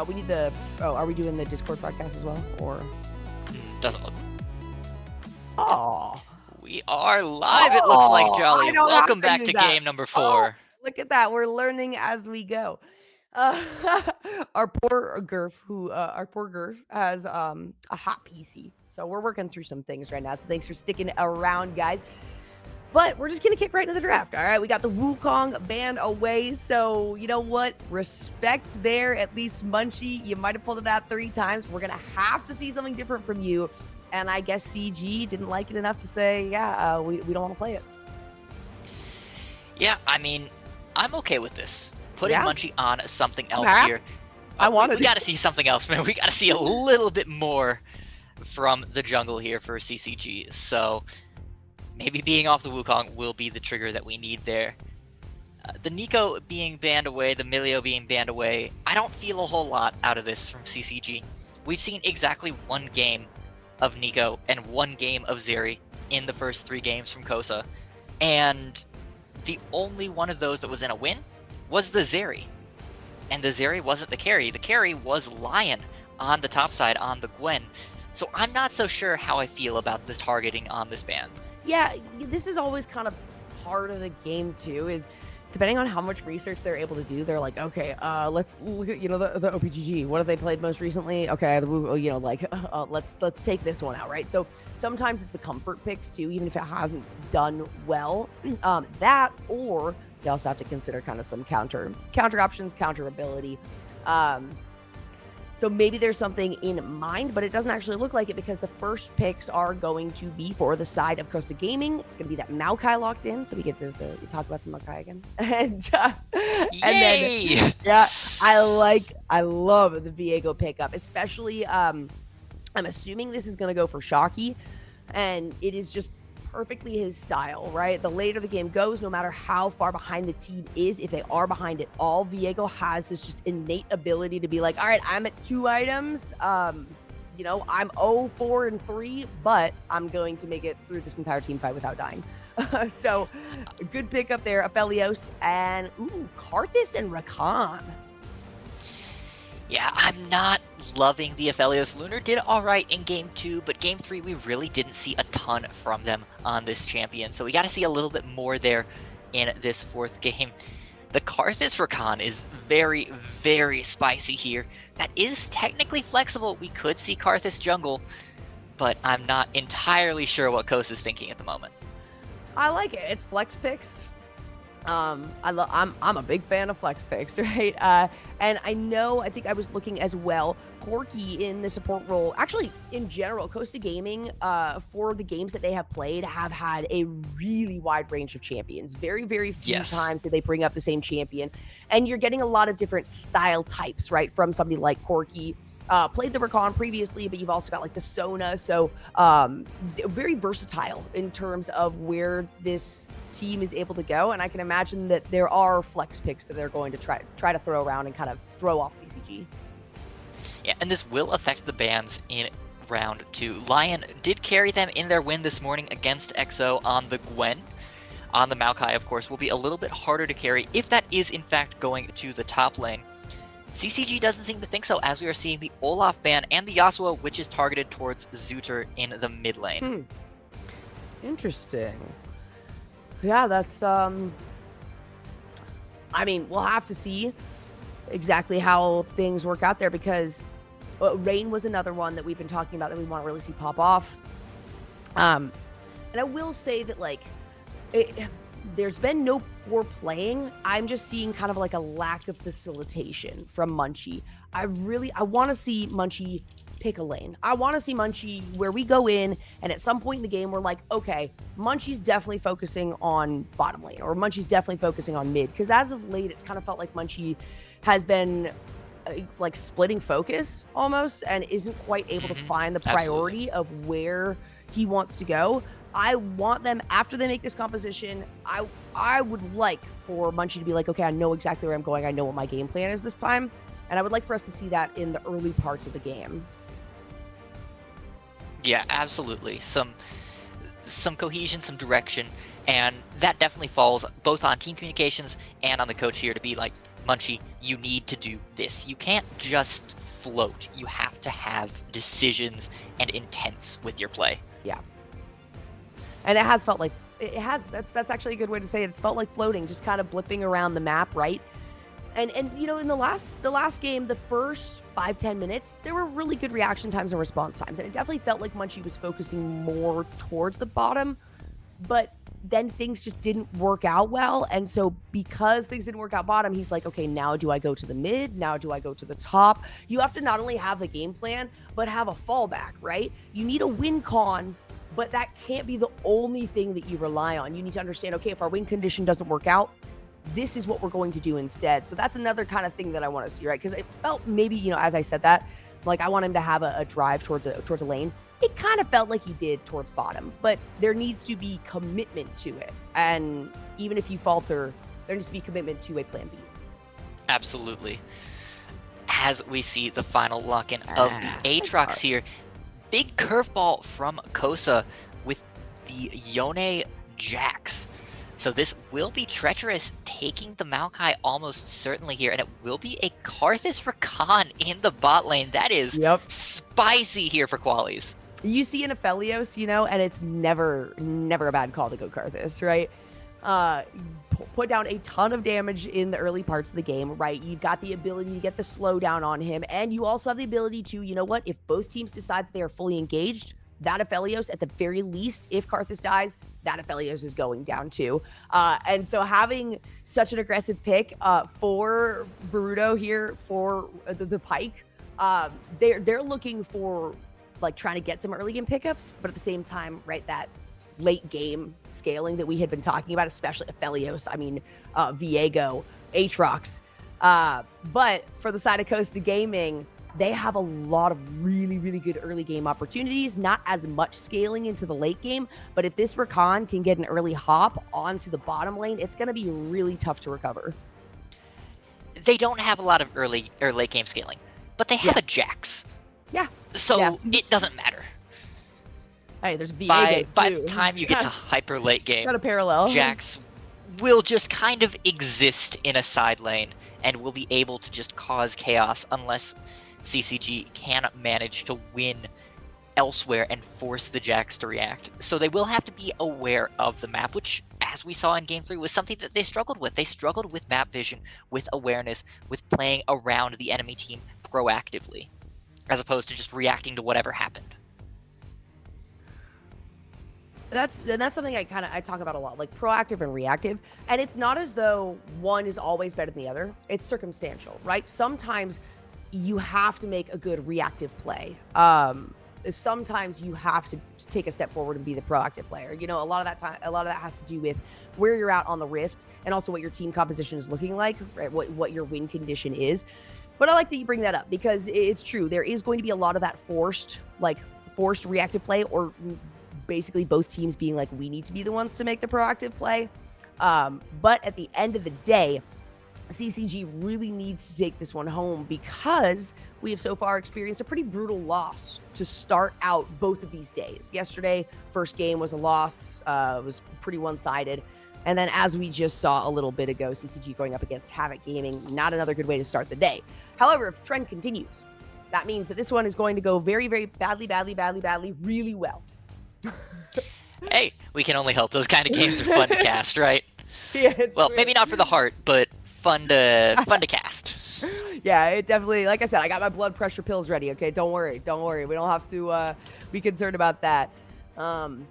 We need the. Oh, are we doing the Discord broadcast as well, or? Doesn't look. Oh. We are live. It looks like, Jolly. I don't Welcome have to back use to that. game number 4. Oh, look at that. We're learning as we go. Uh, our poor Gurf has a hot PC, so we're working through some things right now. So thanks for sticking around, guys. But we're just gonna kick right into the draft. All right, we got the Wukong band away, so you know what? Respect there. At least Munchie, you might have pulled it out 3 times. We're gonna have to see something different from you. And I guess CG didn't like it enough to say, yeah, we don't want to play it. Yeah, I mean, I'm okay with this. Putting Yeah. Munchie on something else here. I wanted we got to see something else, man. We got to see a little bit more from the jungle here for CCG. So maybe being off the Wukong will be the trigger that we need there. The Nico being banned away, the Milio being banned away, I don't feel a whole lot out of this from CCG. We've seen exactly 1 game of Nico and 1 game of Zeri in the first 3 games from Cosa. And the only one of those that was in a win was the Zeri. And the Zeri wasn't the carry. The carry was Lion on the top side on the Gwen. So I'm not so sure how I feel about this targeting on this ban. Yeah, this is always kind of part of the game too, is depending on how much research they're able to do, they're like, okay, let's look at, the OPGG. What have they played most recently? Okay, let's take this one out, right? So sometimes it's the comfort picks too, even if it hasn't done well. That, or you also have to consider kind of some counter options, counter ability. So maybe there's something in mind, but it doesn't actually look like it because the first picks are going to be for the side of Cosa Gaming. It's going to be that Maokai locked in, so we get to talk about the Maokai again. and then, yeah, I love the Viego pickup, especially, I'm assuming this is going to go for Shocky, and it is just perfectly his style, right? The later the game goes, no matter how far behind the team is, if they are behind it all, Viego has this just innate ability to be like, all right, I'm at 2 items. I'm 0-4-3, but I'm going to make it through this entire team fight without dying. So a good pickup there, Aphelios and Karthus and Rakan. Yeah, I'm not loving the Aphelios. Lunar did alright in Game 2, but Game 3 we really didn't see a ton from them on this champion. So we got to see a little bit more there in this 4th game. The Karthus Rakan is very, very spicy here. That is technically flexible. We could see Karthus jungle, but I'm not entirely sure what Cosa is thinking at the moment. I like it. It's flex picks. I'm a big fan of flex picks, right? And I think I was looking as well, Corki in the support role, actually in general, Cosa Gaming, for the games that they have played, have had a really wide range of champions. Very, very few times did they bring up the same champion. And you're getting a lot of different style types, right? From somebody like Corki. Played the Rakan previously, but you've also got like the Sona. So very versatile in terms of where this team is able to go. And I can imagine that there are flex picks that they're going to try to throw around and kind of throw off CCG. Yeah, and this will affect the bans in round 2. Lion did carry them in their win this morning against EXO on the Gwen. On the Maokai, of course, will be a little bit harder to carry if that is in fact going to the top lane. CCG doesn't seem to think so, as we are seeing the Olaf ban and the Yasuo, which is targeted towards Zooter in the mid lane. Interesting. Yeah, that's, I mean, we'll have to see exactly how things work out there, because Rain was another one that we've been talking about that we want to really see pop off. And I will say that, like, there's been no poor playing. I'm just seeing kind of like a lack of facilitation from Munchie. I want to see Munchie pick a lane. I want to see Munchie where we go in and at some point in the game we're like, okay, Munchie's definitely focusing on bottom lane, or Munchie's definitely focusing on mid, because as of late it's kind of felt like Munchie has been like splitting focus almost and isn't quite able to find the priority of where he wants to go. I want them, after they make this composition, I would like for Munchie to be like, okay, I know exactly where I'm going. I know what my game plan is this time. And I would like for us to see that in the early parts of the game. Yeah, absolutely. Some cohesion, some direction, and that definitely falls both on team communications and on the coach here to be like, Munchie, you need to do this. You can't just float. You have to have decisions and intents with your play. Yeah. And it has felt like that's actually a good way to say it. It's felt like floating, just kind of blipping around the map, right? And you know, in the last game, the first 5-10 minutes, there were really good reaction times and response times, and it definitely felt like Munchie was focusing more towards the bottom, but then things just didn't work out well. And so because things didn't work out bottom, he's like, okay, now do I go to the mid? Now do I go to the top? You have to not only have the game plan, but have a fallback, right? You need a win con, but that can't be the only thing that you rely on. You need to understand, okay, if our win condition doesn't work out, this is what we're going to do instead. So that's another kind of thing that I want to see, right? Because it felt maybe, you know, as I said that, like I want him to have a drive towards a lane. It kind of felt like he did towards bottom, but there needs to be commitment to it. And even if you falter, there needs to be commitment to a plan B. Absolutely. As we see the final lock-in of the Aatrox here, big curveball from Cosa with the Yone Jax. So this will be treacherous, taking the Maokai almost certainly here, and it will be a Karthus Rakan in the bot lane. That is spicy here for Qualies. You see an Aphelios, you know, and it's never a bad call to go Karthus, right? Put down a ton of damage in the early parts of the game, right? You've got the ability to get the slowdown on him, and you also have the ability to, you know what, if both teams decide that they are fully engaged, that Aphelios, at the very least, if Karthus dies, that Aphelios is going down too. And so having such an aggressive pick for Boruto here for the Pyke, they're looking for like trying to get some early game pickups, but at the same time, right, that late game scaling that we had been talking about, especially Aphelios, I mean, Viego, Aatrox. But for the side of Costa Gaming, they have a lot of really, really good early game opportunities, not as much scaling into the late game, but if this Rakan can get an early hop onto the bottom lane, it's going to be really tough to recover. They don't have a lot of early or late game scaling, but they have a Jax. Yeah. So it doesn't matter. Hey, there's Viego by the time you get to hyper late game, got a parallel. Jax will just kind of exist in a side lane and will be able to just cause chaos unless CCG can manage to win elsewhere and force the Jax to react. So they will have to be aware of the map, which, as we saw in Game 3, was something that they struggled with. They struggled with map vision, with awareness, with playing around the enemy team proactively, as opposed to just reacting to whatever happened. That's something I talk about a lot, like proactive and reactive. And it's not as though one is always better than the other. It's circumstantial, right? Sometimes you have to make a good reactive play. Sometimes you have to take a step forward and be the proactive player. You know, a lot of that has to do with where you're at on the Rift and also what your team composition is looking like, right? What your win condition is. But I like that you bring that up because it's true. There is going to be a lot of that forced reactive play, or basically both teams being like, we need to be the ones to make the proactive play. But at the end of the day, CCG really needs to take this one home because we have so far experienced a pretty brutal loss to start out both of these days. Yesterday, first game was a loss, it was pretty one-sided. And then as we just saw a little bit ago, CCG going up against Havoc Gaming, not another good way to start the day. However, if trend continues, that means that this one is going to go very, very badly, really well. Hey, we can only hope. Those kind of games are fun to cast, right? Yeah, well, maybe not for the heart, but fun to cast. Yeah, it definitely, like I said, I got my blood pressure pills ready, okay? Don't worry. We don't have to be concerned about that. I'm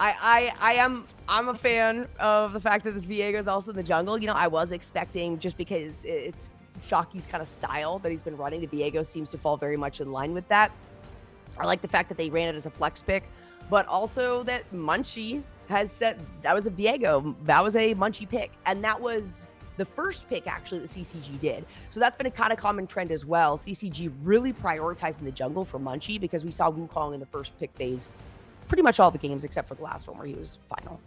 a fan of the fact that this Viego is also in the jungle. You know, I was expecting, just because it's Shockey's kind of style that he's been running, the Viego seems to fall very much in line with that. I like the fact that they ran it as a flex pick, but also that Munchie has said that was a Viego, that was a Munchie pick, and that was the first pick actually that CCG did. So that's been a kind of common trend as well. CCG really prioritizing the jungle for Munchie because we saw Wukong in the first pick phase pretty much all the games except for the last one where he was final.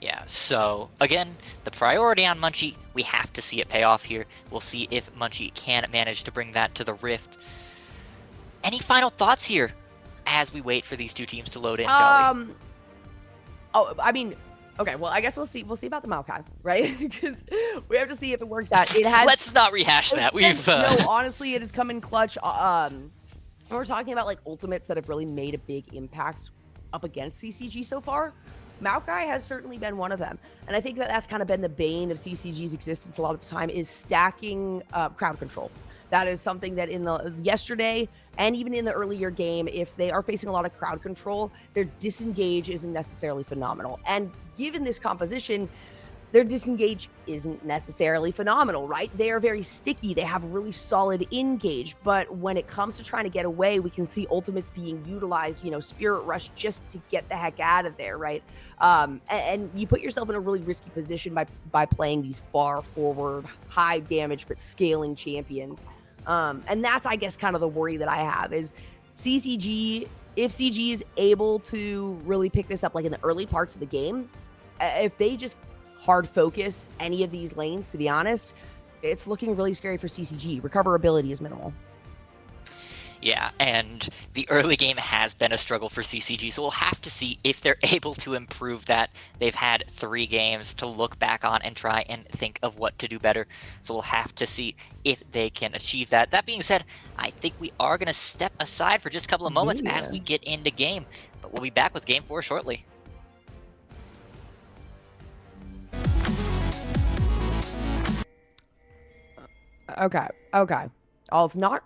Yeah, so again, the priority on Munchie, we have to see it pay off here. We'll see if Munchie can manage to bring that to the Rift. Any final thoughts here as we wait for these two teams to load in, Jolly? Oh, I mean, Okay, well, I guess we'll see. We'll see about the Maokai, right? Because we have to see if it works out. It has. Let's not rehash that. We've No, honestly, it has come in clutch. When we're talking about like ultimates that have really made a big impact up against CCG so far, Maokai has certainly been one of them. And I think that that's kind of been the bane of CCG's existence a lot of the time is stacking crowd control. That is something that in the yesterday and even in the earlier game, if they are facing a lot of crowd control, their disengage isn't necessarily phenomenal. And given this composition, their disengage isn't necessarily phenomenal, right? They are very sticky. They have really solid engage. But when it comes to trying to get away, we can see ultimates being utilized, Spirit Rush just to get the heck out of there, right? And you put yourself in a really risky position by playing these far forward, high damage, but scaling champions. And that's, I guess, kind of the worry that I have is CCG, if CG is able to really pick this up like in the early parts of the game, if they just hard focus any of these lanes, to be honest, it's looking really scary for CCG. Recoverability is minimal. Yeah, and the early game has been a struggle for CCG, so we'll have to see if they're able to improve that. They've had 3 games to look back on and try and think of what to do better, so we'll have to see if they can achieve that. That being said, I think we are going to step aside for just a couple of moments as we get into game, but we'll be back with Game 4 shortly. Okay. Also, not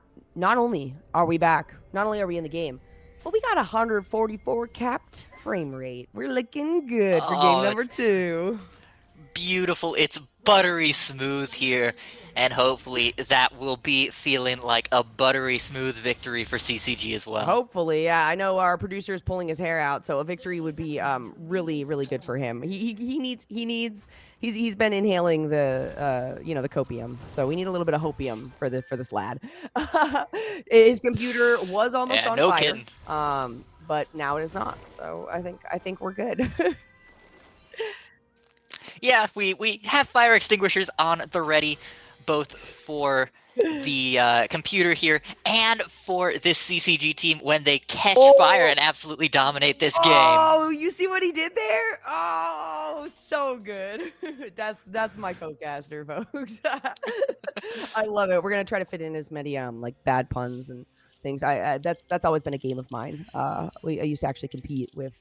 only are we back, not only are we in the game, but we got 144 capped frame rate. We're looking good for game number 2. Beautiful. It's buttery smooth here, and hopefully that will be feeling like a buttery smooth victory for CCG as well. Hopefully, yeah. I know our producer is pulling his hair out, so a victory would be really, really good for him. He's been inhaling the the copium, so we need a little bit of hopium for this lad. His computer was almost on no fire, kidding. but now it is not. So I think we're good. Yeah, we have fire extinguishers on the ready, both for the computer here and for this CCG team when they catch fire and absolutely dominate this game. Oh, you see what he did there? Oh, so good. That's my co-caster, folks. I love it. We're gonna try to fit in as many like bad puns and things. That's always been a game of mine. I used to actually compete with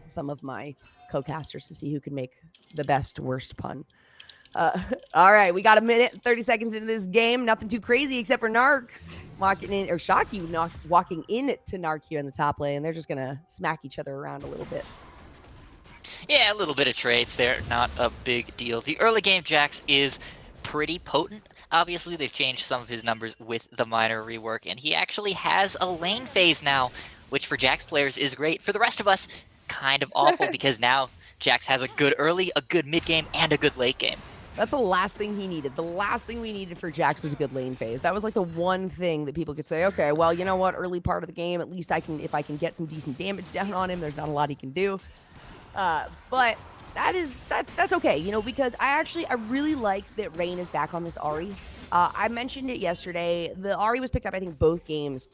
some of my co-casters to see who could make the best worst pun. All right, we got a minute, 30 seconds into this game. Nothing too crazy except for Narc walking in, or Shocky walking in to Narc here in the top lane. They're just gonna smack each other around a little bit. Yeah, a little bit of trades there, not a big deal. The early game Jax is pretty potent. Obviously, they've changed some of his numbers with the minor rework, and he actually has a lane phase now, which for Jax players is great. For the rest of us, kind of awful because now Jax has a good early, a good mid game, and a good late game. That's the last thing he needed. The last thing we needed for Jax is a good lane phase. That was like the one thing that people could say, okay, well, you know what? Early part of the game, at least if I can get some decent damage down on him, there's not a lot he can do. But that's okay, because I really like that Rain is back on this Ahri. I mentioned it yesterday. The Ahri was picked up, I think, both games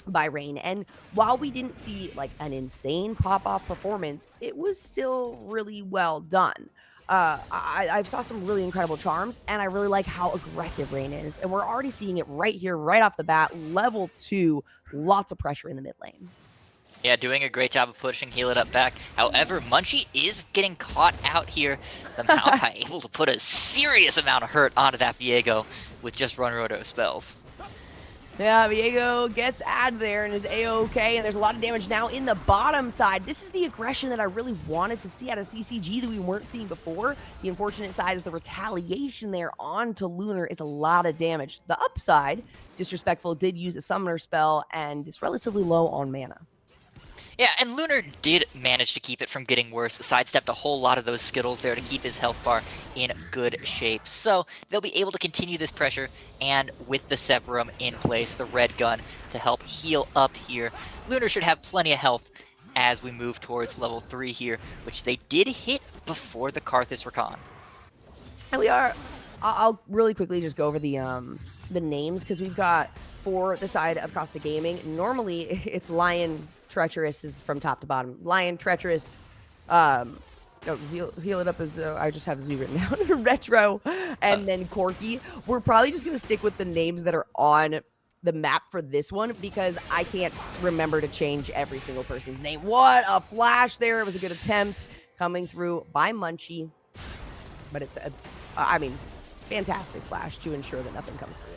by Rain, and while we didn't see like an insane pop-off performance, it was still really well done. I saw some really incredible charms, and I really like how aggressive Rain is, and we're already seeing it right here, right off the bat. Level 2, lots of pressure in the mid lane. Yeah, doing a great job of pushing Heal It Up back. However, Munchie is getting caught out here. The Maokai able to put a serious amount of hurt onto that Viego with just Run Roto spells. Yeah, Viego gets ad there and is A-OK, and there's a lot of damage now in the bottom side. This is the aggression that I really wanted to see out of CCG that we weren't seeing before. The unfortunate side is the retaliation there onto Lunar is a lot of damage. The upside, Disrespectful did use a summoner spell and is relatively low on mana. Yeah, and Lunar did manage to keep it from getting worse, sidestepped a whole lot of those Skittles there to keep his health bar in good shape. So they'll be able to continue this pressure, and with the Severum in place, the red gun to help heal up here, Lunar should have plenty of health as we move towards level 3 here, which they did hit before the Karthus Rakan. And we are, I'll really quickly just go over the names, because we've got, for the side of Costa Gaming, normally it's Lion Treacherous is from top to bottom. Lion, Treacherous, No, heal it up as I just have Z written down. Retro, Uh, and then Corky. We're probably just gonna stick with the names that are on the map for this one because I can't remember to change every single person's name. What a flash there! It was a good attempt coming through by Munchie, but it's a, I mean, fantastic flash to ensure that nothing comes through.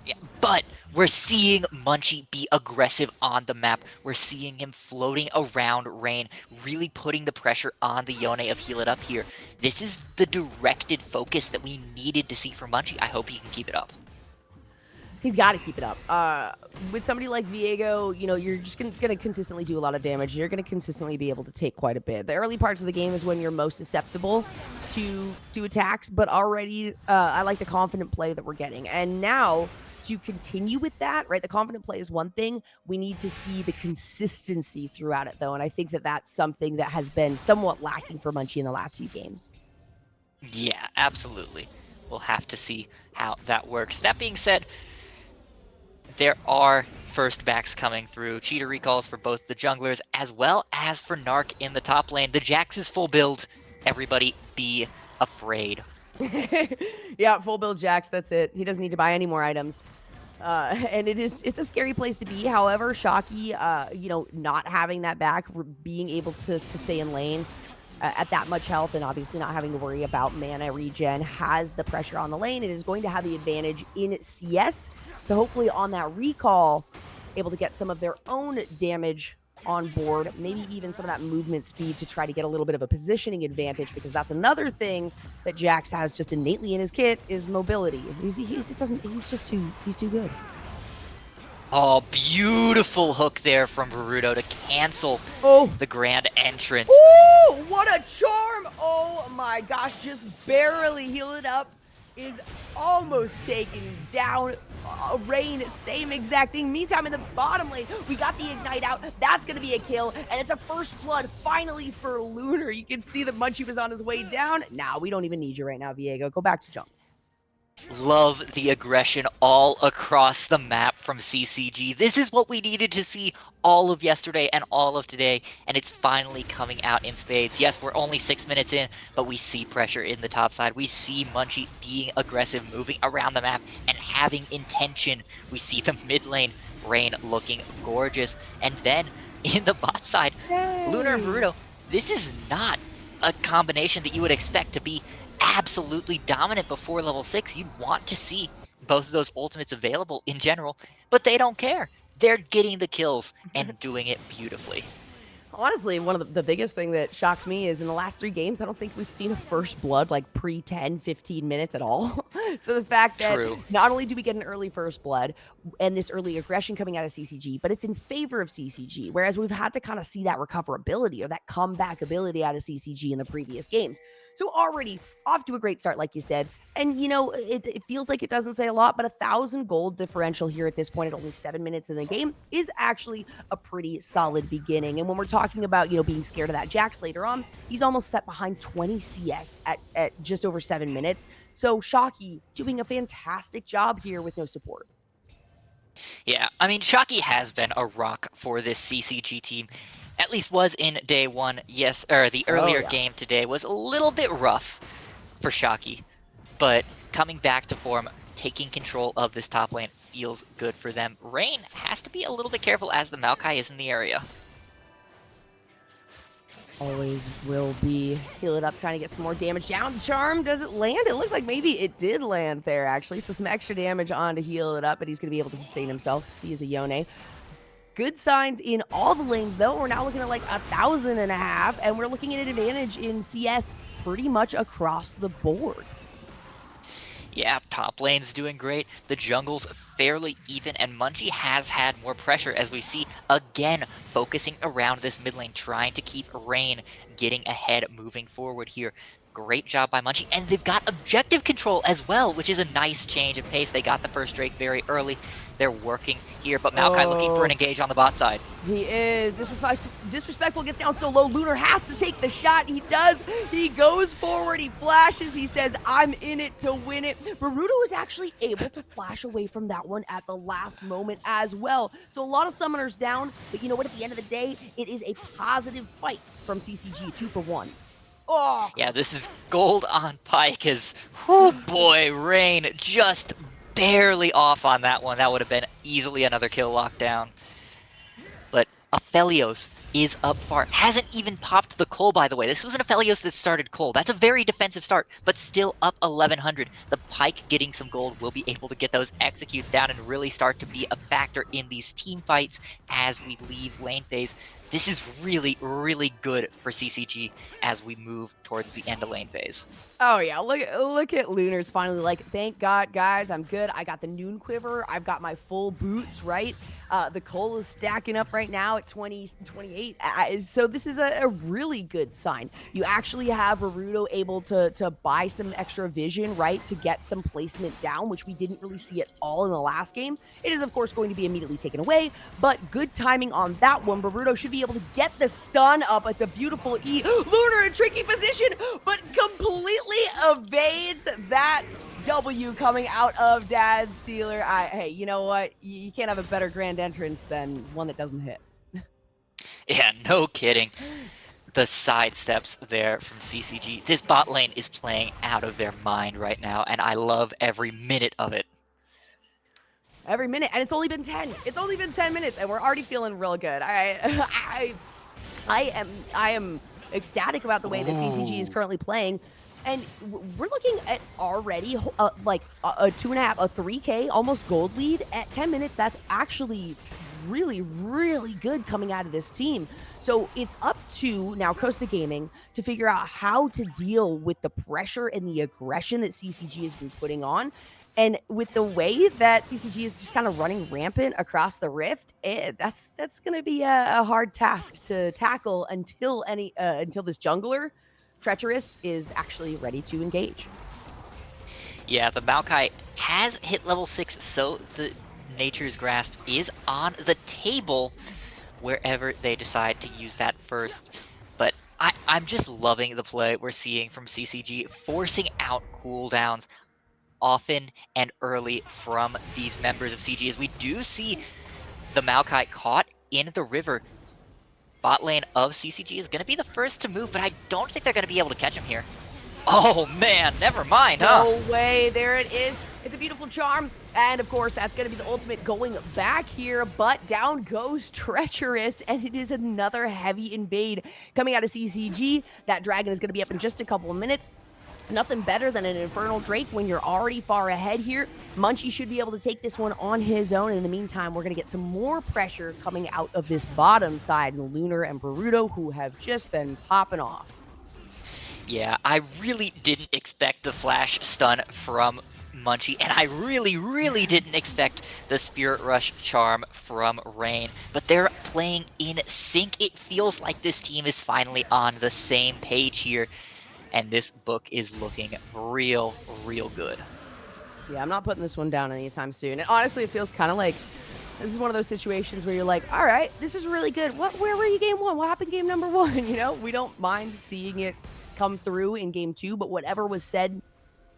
Yeah, but we're seeing Munchie be aggressive on the map. We're seeing him floating around Rain, really putting the pressure on the Yone of Heal It Up here. This is the directed focus that we needed to see from Munchie. I hope he can keep it up. He's got to keep it up. With somebody like Viego, you know, you're just going to consistently do a lot of damage. You're going to consistently be able to take quite a bit. The early parts of the game is when you're most susceptible to attacks, but already I like the confident play that we're getting. And now to continue with that, right? The confident play is one thing. We need to see the consistency throughout it, though. And I think that that's something that has been somewhat lacking for Munchie in the last few games. Yeah, absolutely. We'll have to see how that works. That being said, there are first backs coming through. Cheater recalls for both the junglers as well as for Narc in the top lane. The Jax is full build. Everybody be afraid. Yeah, full build Jax, that's it. He doesn't need to buy any more items. And it's a scary place to be. However, Shocky, you know, not having that back, being able to stay in lane at that much health and obviously not having to worry about mana regen has the pressure on the lane. It is going to have the advantage in CS. So hopefully on that recall, able to get some of their own damage on board, maybe even some of that movement speed to try to get a little bit of a positioning advantage, because that's another thing that Jax has just innately in his kit is mobility. He's too good. Oh, beautiful hook there from Baruto to cancel the grand entrance. Ooh, what a charm! Oh my gosh, just barely heal it up. Is almost taken down. Rain, same exact thing. Meantime, in the bottom lane, we got the ignite out. That's going to be a kill, and it's a first blood finally for Lunar. You can see that Munchie was on his way down. Now we don't even need you right now, Viego. Go back to jungle. Love the aggression all across the map from CCG. This is what we needed to see all of yesterday and all of today, and it's finally coming out in spades. Yes, we're only 6 minutes in, but we see pressure in the top side. We see Munchie being aggressive, moving around the map, and having intention. We see the mid lane, Rain, looking gorgeous. And then in the bot side, Lunar and Baruto, this is not a combination that you would expect to be absolutely dominant before level 6. You'd want to see both of those ultimates available in general, but they don't care. They're getting the kills and doing it beautifully. Honestly, one of the biggest thing that shocks me is in the last 3 games, I don't think we've seen a first blood like pre 10, 15 minutes at all. So the fact that not only do we get an early first blood and this early aggression coming out of CCG, but it's in favor of CCG, whereas we've had to kind of see that recoverability or that comeback ability out of CCG in the previous games. So already off to a great start, like you said. And, you know, it feels like it doesn't say a lot, but 1,000 gold differential here at this point at only 7 minutes in the game is actually a pretty solid beginning. And when we're talking about, you know, being scared of that Jax later on, he's almost set behind 20 CS at just over 7 minutes. So Shocky doing a fantastic job here with no support. Yeah, I mean, Shocky has been a rock for this CCG team. At least was in day one. Yes, or the earlier game today was a little bit rough for Shocky, but coming back to form, taking control of this top lane feels good for them. Rain has to be a little bit careful as the Maokai is in the area. Always will be. Heal it up, trying to get some more damage down. Charm, does it land? It looked like maybe it did land there, actually. So some extra damage on to heal it up, but he's going to be able to sustain himself. He is a Yone. Good signs in all the lanes, though. We're now looking at like 1,500, and we're looking at an advantage in CS pretty much across the board. Yeah, top lane's doing great. The jungle's fairly even, and Munchie has had more pressure as we see, again, focusing around this mid lane, trying to keep Rain getting ahead, moving forward here. Great job by Munchie, and they've got objective control as well, which is a nice change of pace. They got the first Drake very early. They're working here, but Maokai looking for an engage on the bot side. He is. Disrespectful gets down so low. Lunar has to take the shot. He does. He goes forward. He flashes. He says, I'm in it to win it. Baruto is actually able to flash away from that one at the last moment as well. So a lot of summoners down, but you know what? At the end of the day, it is a positive fight from CCG, 2 for 1. Oh, Yeah, this is gold on Pike as, oh boy, Rain just barely off on that one. That would have been easily another kill lockdown. But Aphelios is up far. Hasn't even popped the Cole, by the way. This was an Aphelios that started Cole. That's a very defensive start, but still up 1100. The Pike getting some gold will be able to get those executes down and really start to be a factor in these team fights as we leave lane phase. This is really, really good for CCG as we move towards the end of lane phase. Oh yeah, look at Lunar's finally like, thank God, guys, I'm good. I got the Noon Quiver. I've got my full boots, right? The Cole is stacking up right now at 28. So this is a really good sign. You actually have Naruto able to buy some extra vision, right, to get some placement down, which we didn't really see at all in the last game. It is, of course, going to be immediately taken away, but good timing on that one. Naruto should be able to get the stun up. It's a beautiful E. Lunar in a tricky position, but completely evades that W coming out of Dad's Stealer. Hey, you know what? You can't have a better grand entrance than one that doesn't hit. Yeah, no kidding. The side steps there from CCG. This bot lane is playing out of their mind right now, and I love every minute of it. Every minute, and it's only been 10. It's only been 10 minutes, and we're already feeling real good. I am ecstatic about the way that CCG is currently playing. And we're looking at already like a 2.5, a 3K, almost gold lead at 10 minutes. That's actually really, really good coming out of this team. So it's up to now Cosa Gaming to figure out how to deal with the pressure and the aggression that CCG has been putting on. And with the way that CCG is just kind of running rampant across the rift, that's going to be a hard task to tackle until this jungler Treacherous is actually ready to engage. Yeah, the Maokai has hit level 6, so the Nature's Grasp is on the table wherever they decide to use that first. But I'm just loving the play we're seeing from CCG, forcing out cooldowns often and early from these members of CG, as we do see the Maokai caught in the river. Bot lane of CCG is going to be the first to move, but I don't think they're going to be able to catch him here. Oh man, never mind, huh? No way, there it is. It's a beautiful charm, and of course that's going to be the ultimate going back here, but down goes Treacherous, and it is another heavy invade coming out of CCG. That dragon is going to be up in just a couple of minutes. Nothing better than an Infernal Drake when you're already far ahead here. Munchie should be able to take this one on his own. And in the meantime, we're going to get some more pressure coming out of this bottom side. And Lunar and Baruto, who have just been popping off. Yeah, I really didn't expect the flash stun from Munchie, and I really, really didn't expect the Spirit Rush charm from Rain. But they're playing in sync. It feels like this team is finally on the same page here. And this book is looking real, real good. Yeah, I'm not putting this one down anytime soon. And honestly, it feels kind of like this is one of those situations where you're like, all right, this is really good. Where were you game 1? What happened game number 1? You know, we don't mind seeing it come through in game 2, but whatever was said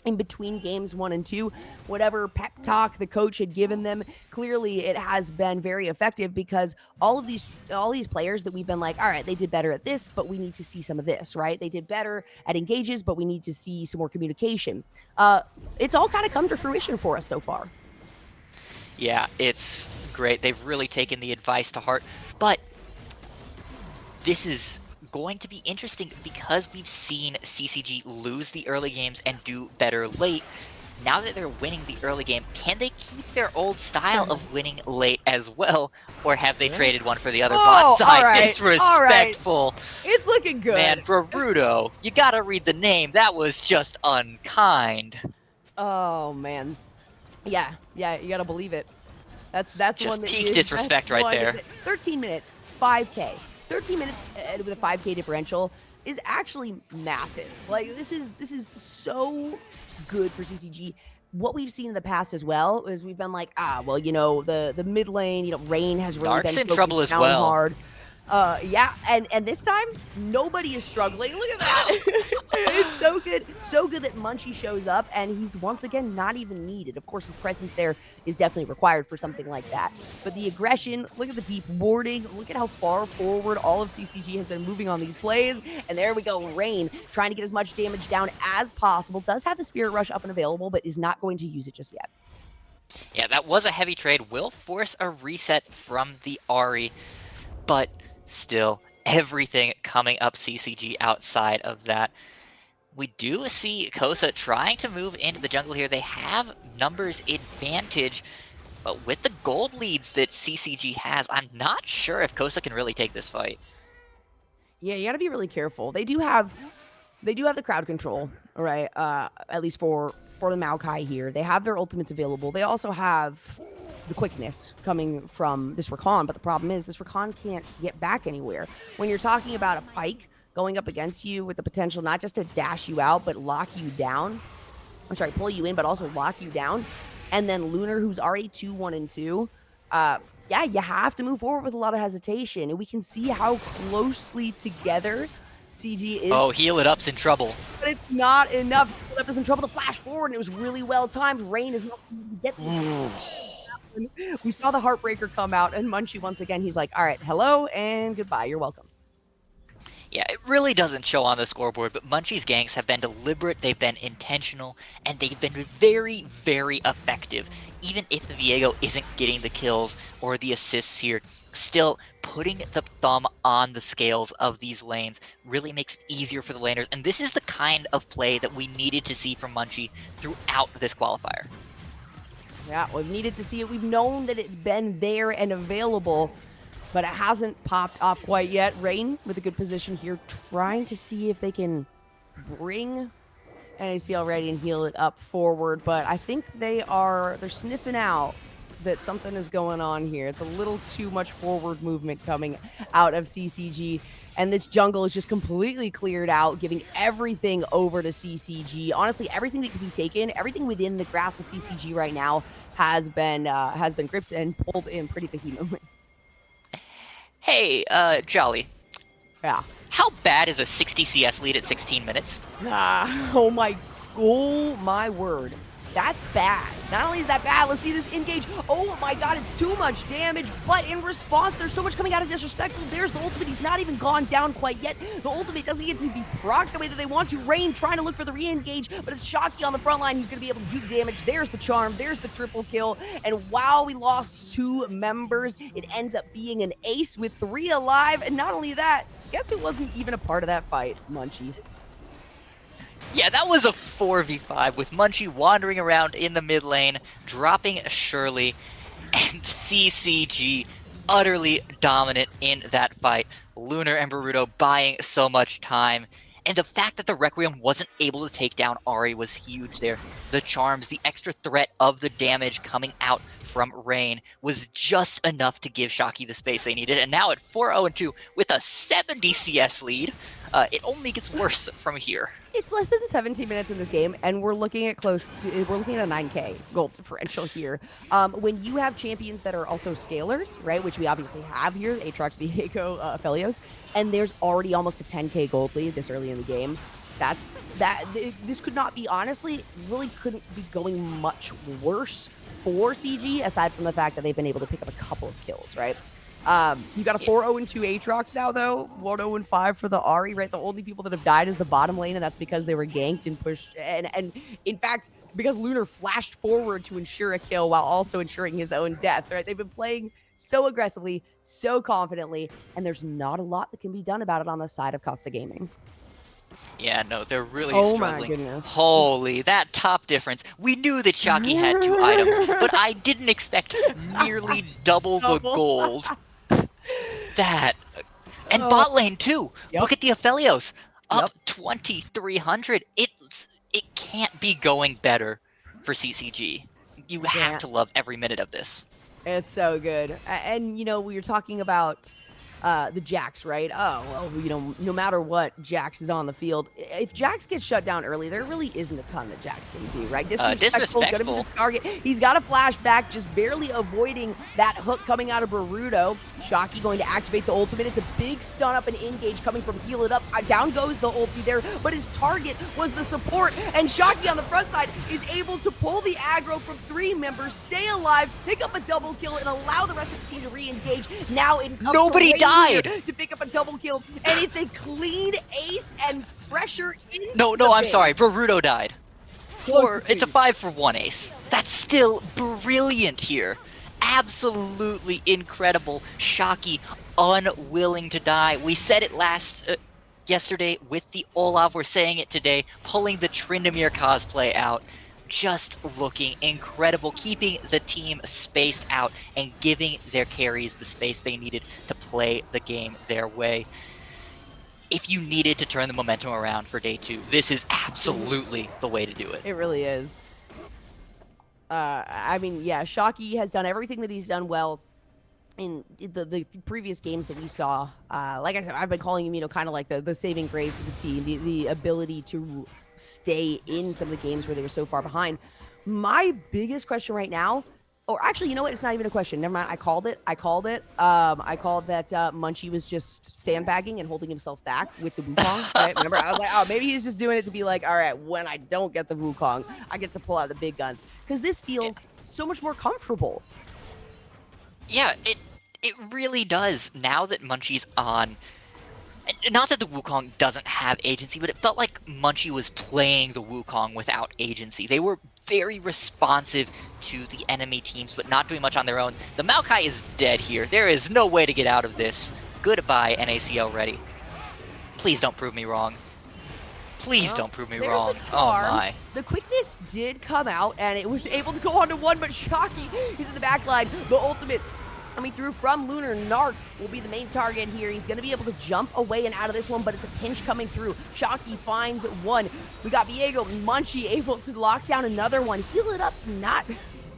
in between games 1 and 2, whatever pep talk the coach had given them, clearly it has been very effective, because all these players that we've been like, all right, they did better at this, but we need to see some of this, right? They did better at engages, but we need to see some more communication. It's all kind of come to fruition for us so far. Yeah, it's great. They've really taken the advice to heart, but this is going to be interesting because we've seen CCG lose the early games and do better late. Now that they're winning the early game, can they keep their old style of winning late as well, or have they traded one for the other bot side? Right, disrespectful. It's looking good. Man, Baruto, you gotta read the name. That was just unkind. Oh man. Yeah, you gotta believe it. That's just one that peak disrespect right there. 13 minutes, 5K. 13 minutes with a 5K differential is actually massive. Like this is so good for CCG. What we've seen in the past as well is we've been like, well, you know, the mid lane, you know, Rain has really Dark's been in trouble as well. hard. Yeah, and this time nobody is struggling. Look at that. It's so good that Munchie shows up, and he's once again not even needed. Of course, his presence there is definitely required for something like that. But the aggression, look at the deep warding, look at how far forward all of CCG has been moving on these plays. And there we go, Rain trying to get as much damage down as possible. Does have the Spirit Rush up and available, but is not going to use it just yet. Yeah, that was a heavy trade. Will force a reset from the Ahri, but still, everything coming up CCG outside of that. We do see Cosa trying to move into the jungle here. They have numbers advantage, but with the gold leads that CCG has, I'm not sure if Cosa can really take this fight. Yeah, you got to be really careful. They do have the crowd control, all right? At least for the Maokai here. They have their ultimates available. They also have the quickness coming from this Rakan, but the problem is this Rakan can't get back anywhere. When you're talking about a Pyke going up against you with the potential not just to dash you out, but lock you down. I'm sorry, pull you in, but also lock you down. And then Lunar, who's already 2-1 and 2. Yeah, you have to move forward with a lot of hesitation. And we can see how closely together CG is. Oh, Heal It Up's in trouble. But it's not enough. Heal It Up is in trouble to flash forward, and it was really well timed. Rain is not going to get this. We saw the Heartbreaker come out, and Munchie, once again, he's like, all right, hello and goodbye. You're welcome. Yeah, it really doesn't show on the scoreboard, but Munchie's ganks have been deliberate, they've been intentional, and they've been very, very effective. Even if the Viego isn't getting the kills or the assists here, still putting the thumb on the scales of these lanes really makes it easier for the laners, and this is the kind of play that we needed to see from Munchie throughout this qualifier. Yeah, we've needed to see it. We've known that it's been there and available, but it hasn't popped off quite yet. Rain with a good position here, trying to see if they can bring NACL ready and heal it up forward. But I think they're sniffing out that something is going on here. It's a little too much forward movement coming out of CCG. And this jungle is just completely cleared out, giving everything over to CCG. Honestly, everything that can be taken, everything within the grasp of CCG right now has been gripped and pulled in pretty vehemently. Hey, Jolly. Yeah. How bad is a 60 CS lead at 16 minutes? Oh my word. That's bad. Not only is that bad, let's see this engage. Oh my god, it's too much damage, but in response, there's so much coming out of Disrespectful. There's the ultimate. He's not even gone down quite yet. The ultimate doesn't get to be procced the way that they want to. Rain trying to look for the re-engage, but it's Shocky on the front line who's going to be able to do the damage. There's the charm. There's the triple kill. And while we lost 2 members, it ends up being an ace with 3 alive. And not only that, guess who wasn't even a part of that fight? Munchie. Yeah, that was a 4v5 with Munchie wandering around in the mid lane, dropping Shirley, and CCG utterly dominant in that fight. Lunar and Boruto buying so much time. And the fact that the Requiem wasn't able to take down Ahri was huge there. The charms, the extra threat of the damage coming out from Rain was just enough to give Shocky the space they needed. And now at 4-0-2 with a 70 CS lead, it only gets worse from here. It's less than 17 minutes in this game, and we're looking at a 9K gold differential here. When you have champions that are also scalers, right, which we obviously have here, Aatrox, Viego, Aphelios, and there's already almost a 10K gold lead this early in the game. This could not be, honestly, really couldn't be going much worse for CG, aside from the fact that they've been able to pick up a couple of kills, right? You got a 4-0-2 Aatrox now, though. 1-0-5 for the Ahri, right? The only people that have died is the bottom lane, and that's because they were ganked and pushed. And in fact, because Lunar flashed forward to ensure a kill while also ensuring his own death, right? They've been playing so aggressively, so confidently, and there's not a lot that can be done about it on the side of Costa Gaming. Yeah, no, they're really struggling. My goodness. Holy, that top difference. We knew that Shocky had 2 items, but I didn't expect nearly double the gold. That. And bot lane too. Yep. Look at the Aphelios. Up 2,300. It can't be going better for CCG. You have to love every minute of this. It's so good. And, you know, we were talking about the Jax, right? Oh, well, you know, no matter what, Jax is on the field. If Jax gets shut down early, there really isn't a ton that Jax can do, right? Disrespectful is going to be the target. He's got a flashback, just barely avoiding that hook coming out of Baruto. Shocky going to activate the ultimate. It's a big stun up and engage coming from Heal It Up. Down goes the ulti there, but his target was the support, and Shocky on the front side is able to pull the aggro from 3 members, stay alive, pick up a double kill, and allow the rest of the team to re-engage. Now it is up Nobody died to pick up a double kill, and it's a clean ace and pressure into No, I'm sorry. Baruto died. It's a 5-for-1 ace. That's still brilliant here. Absolutely incredible. Shocky, unwilling to die. We said it yesterday with the Olaf. We're saying it today, pulling the Tryndamere cosplay out. Just looking incredible, keeping the team spaced out and giving their carries the space they needed to play the game their way. If you needed to turn the momentum around for day 2, this is absolutely the way to do it. It really is. I mean, yeah, Shocky has done everything that he's done well in the previous games that we saw. Like I said, I've been calling him, you know, kind of like the saving grace of the team, the ability to stay in some of the games where they were so far behind. My biggest question right now, or actually, you know what? It's not even a question. Never mind. I called it. I called that Munchie was just sandbagging and holding himself back with the Wukong. Right? Remember, I was like, oh, maybe he's just doing it to be like, all right, when I don't get the Wukong, I get to pull out the big guns, because this feels so much more comfortable. Yeah, it really does. Now that Munchie's on, not that the Wukong doesn't have agency, but it felt like Munchie was playing the Wukong without agency. They were very responsive to the enemy teams, but not doing much on their own. The Maokai is dead here. There is no way to get out of this. Goodbye, NACL ready. Please don't prove me wrong. Please don't prove me wrong. Oh my. The quickness did come out, and it was able to go on to 1, but Shocky, he's in the back line. The ultimate coming through from Lunar. Narc will be the main target here. He's going to be able to jump away and out of this one, but it's a pinch coming through. Shocky finds 1. We got Viego, Munchie able to lock down another one. Heal It Up, not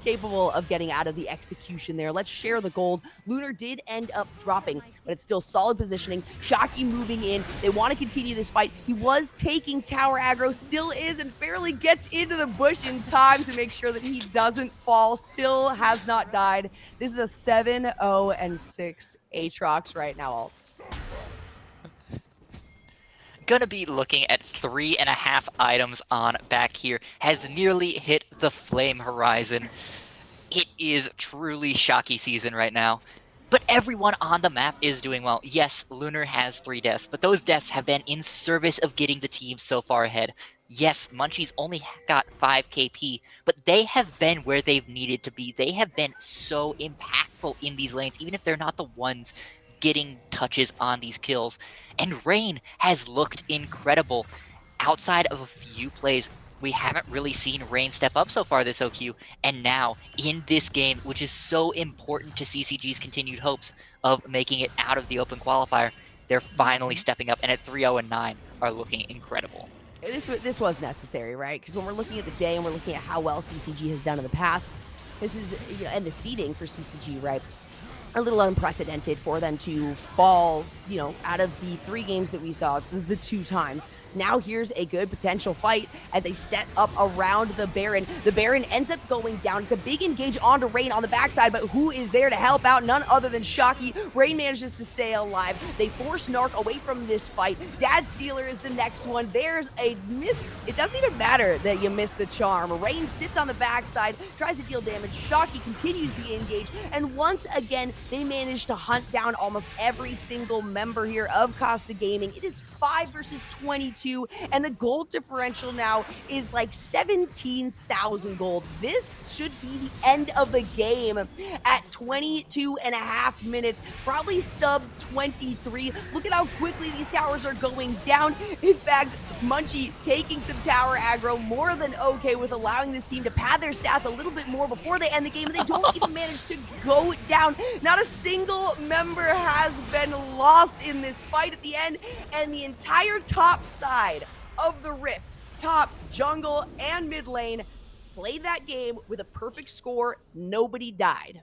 capable of getting out of the execution there. Let's share the gold. Lunar did end up dropping, but it's still solid positioning. Shocky moving in. They want to continue this fight. He was taking tower aggro, still is, and barely gets into the bush in time to make sure that he doesn't fall. Still has not died. This is a 7-0-6 Aatrox right now, also. Gonna be looking at 3.5 items on back here. Has nearly hit the flame horizon. It is truly Shocky season right now. But everyone on the map is doing well. Yes, Lunar has 3 deaths, but those deaths have been in service of getting the team so far ahead. Yes, Munchie's only got 5 KP, but they have been where they've needed to be. They have been so impactful in these lanes, even if they're not the ones getting touches on these kills. And Rain has looked incredible. Outside of a few plays, we haven't really seen Rain step up so far this OQ, and now in this game, which is so important to CCG's continued hopes of making it out of the open qualifier, they're finally stepping up, and at 3-0-9 are looking incredible. This was necessary, right? Because when we're looking at the day and we're looking at how well CCG has done in the past, this is, you know, and the seeding for CCG, right? A little unprecedented for them to fall, you know, out of the 3 games that we saw the 2 times. Now here's a good potential fight as they set up around the Baron. The Baron ends up going down. It's a big engage onto Rain on the backside, but who is there to help out? None other than Shocky. Rain manages to stay alive. They force Narc away from this fight. Dad Stealer is the next one. There's a missed. It doesn't even matter that you missed the charm. Rain sits on the backside, tries to deal damage. Shocky continues the engage, and once again, they manage to hunt down almost every single member here of Cosa Gaming. It is 5 versus 22. And the gold differential now is like 17,000 gold. This should be the end of the game at 22.5 minutes, probably sub 23. Look at how quickly these towers are going down. In fact, Munchie taking some tower aggro, more than okay with allowing this team to pad their stats a little bit more before they end the game, and they don't even manage to go down. Not a single member has been lost in this fight at the end, and the entire top side of the Rift, top, jungle, and mid lane, played that game with a perfect score. Nobody died.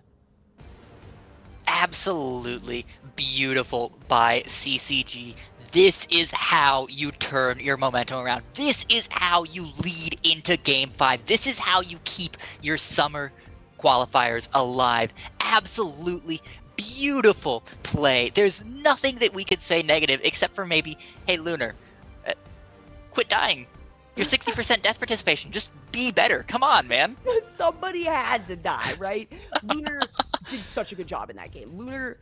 absolutely beautiful by CCG. This is how you turn your momentum around. This is how you lead into Game 5. This is how you keep your summer qualifiers alive. Absolutely beautiful play. There's nothing that we could say negative except for maybe, hey, Lunar, quit dying. You're 60% death participation. Just be better. Come on, man. Somebody had to die, right? Lunar did such a good job in that game. Lunar,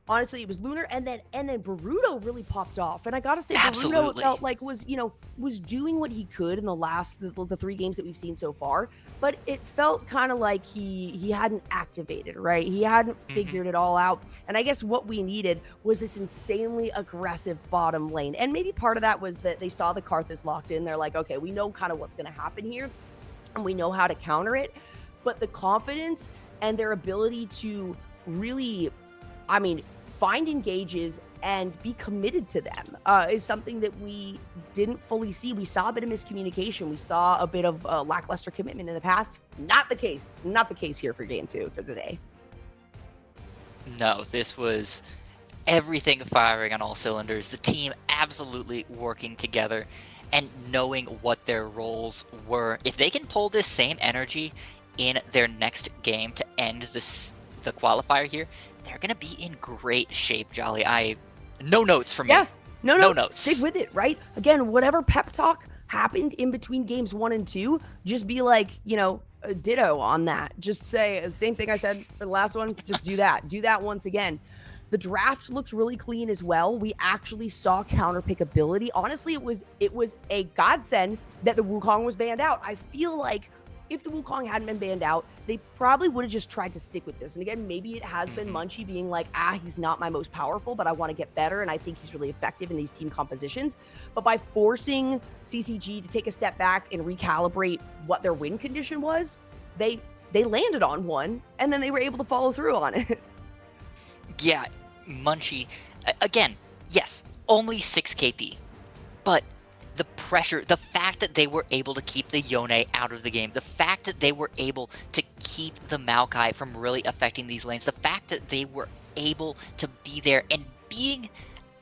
honestly, it was Lunar, and then Boruto really popped off. And I gotta say, Boruto, it Absolutely. felt like was doing what he could in the 3 games that we've seen so far. But it felt kind of like he hadn't activated, right? He hadn't figured it all out. And I guess what we needed was this insanely aggressive bottom lane. And maybe part of that was that they saw the Karthus locked in. They're like, okay, we know kind of what's going to happen here, and we know how to counter it. But the confidence and their ability to really, I mean, find engages and be committed to them is something that we didn't fully see. We saw a bit of miscommunication. We saw a bit of lackluster commitment in the past. Not the case. Not the case here for Game 2 for the day. No, this was everything firing on all cylinders. The team absolutely working together and knowing what their roles were. If they can pull this same energy in their next game to end the qualifier here, they're going to be in great shape, Jolly. No notes from me. Yeah, no notes. Stick with it, right? Again, whatever pep talk happened in between games 1 and 2, just be like, ditto on that. Just say the same thing I said for the last one. Just do that. Do that once again. The draft looks really clean as well. We actually saw counter pick ability. Honestly, it was a godsend that the Wukong was banned out. I feel like if the Wukong hadn't been banned out, they probably would have just tried to stick with this. And again, maybe it has been Munchie being like, he's not my most powerful, but I want to get better, and I think he's really effective in these team compositions. But by forcing CCG to take a step back and recalibrate what their win condition was, they landed on one, and then they were able to follow through on it. Yeah, Munchie, again, yes, only 6 KP, but the pressure, the fact that they were able to keep the Yone out of the game, the fact that they were able to keep the Maokai from really affecting these lanes, the fact that they were able to be there and being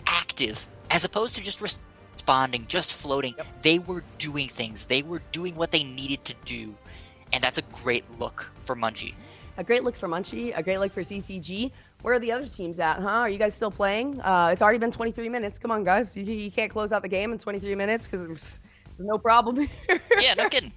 active as opposed to just responding, just floating. Yep. They were doing things. They were doing what they needed to do, and that's a great look for Munchie. A great look for Munchie, a great look for CCG. Where are the other teams at, huh? Are you guys still playing? It's already been 23 minutes. Come on, guys. You can't close out the game in 23 minutes because there's no problem here. Yeah, no kidding.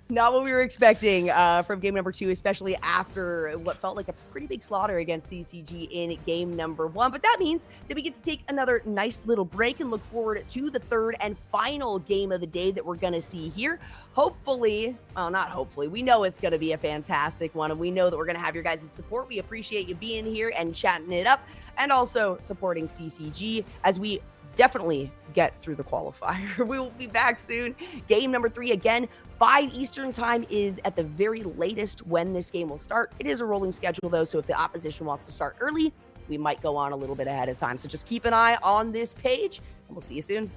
Not what we were expecting from game number 2, especially after what felt like a pretty big slaughter against CCG in game number 1. But that means that we get to take another nice little break and look forward to the 3rd and final game of the day that we're going to see here. Hopefully, well, not hopefully, we know it's going to be a fantastic one, and we know that we're going to have your guys' support. We appreciate you being here and chatting it up, and also supporting CCG as we definitely get through the qualifier. We will be back soon. Game number 3, again, 5 Eastern time is at the very latest when this game will start. It is a rolling schedule, though, so if the opposition wants to start early, we might go on a little bit ahead of time. So just keep an eye on this page, and we'll see you soon.